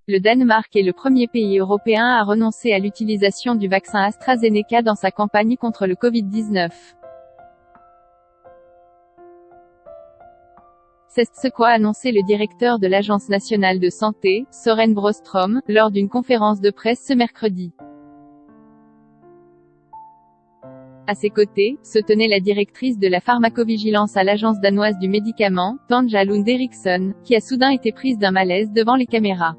le Danemark est le premier pays européen à renoncer à l'utilisation du vaccin AstraZeneca dans sa campagne contre le Covid-19. C'est ce qu'a annoncé le directeur de l'Agence nationale de santé, Søren Brostrøm, lors d'une conférence de presse ce mercredi. À ses côtés, se tenait la directrice de la pharmacovigilance à l'agence danoise du médicament, Tanja Lund Eriksson, qui a soudain été prise d'un malaise devant les caméras.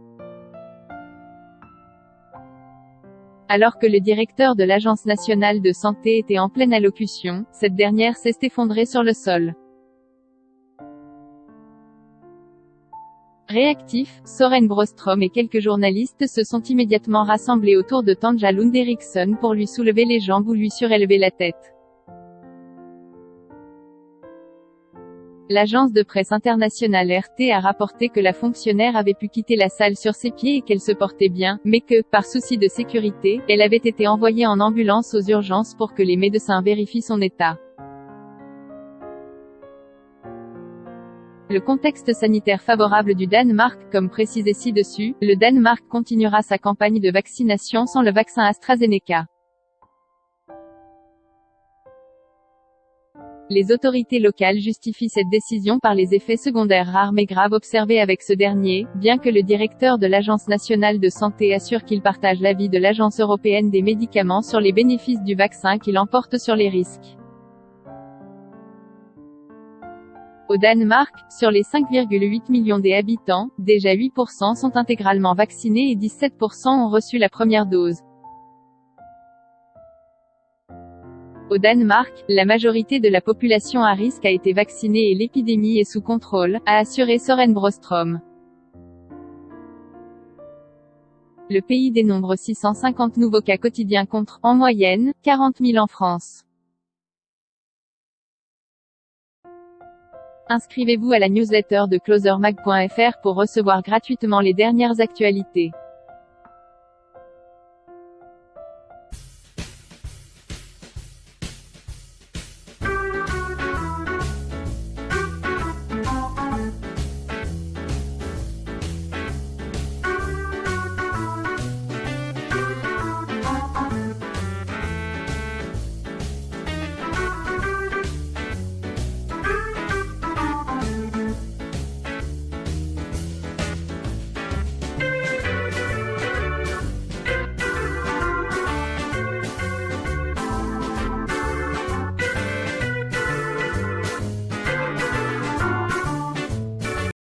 Alors que le directeur de l'Agence nationale de santé était en pleine allocution, cette dernière s'est effondrée sur le sol. Réactifs, Søren Brostrøm et quelques journalistes se sont immédiatement rassemblés autour de Tanja Lund Eriksson pour lui soulever les jambes ou lui surélever la tête. L'agence de presse internationale RT a rapporté que la fonctionnaire avait pu quitter la salle sur ses pieds et qu'elle se portait bien, mais que, par souci de sécurité, elle avait été envoyée en ambulance aux urgences pour que les médecins vérifient son état. Le contexte sanitaire favorable du Danemark, comme précisé ci-dessus, le Danemark continuera sa campagne de vaccination sans le vaccin AstraZeneca. Les autorités locales justifient cette décision par les effets secondaires rares mais graves observés avec ce dernier, bien que le directeur de l'Agence nationale de santé assure qu'il partage l'avis de l'Agence européenne des médicaments sur les bénéfices du vaccin qui l'emporte sur les risques. Au Danemark, sur les 5,8 millions d'habitants, déjà 8% sont intégralement vaccinés et 17% ont reçu la première dose. Au Danemark, la majorité de la population à risque a été vaccinée et l'épidémie est sous contrôle, a assuré Søren Brostrøm. Le pays dénombre 650 nouveaux cas quotidiens contre, en moyenne, 40 000 en France. Inscrivez-vous à la newsletter de closermag.fr pour recevoir gratuitement les dernières actualités.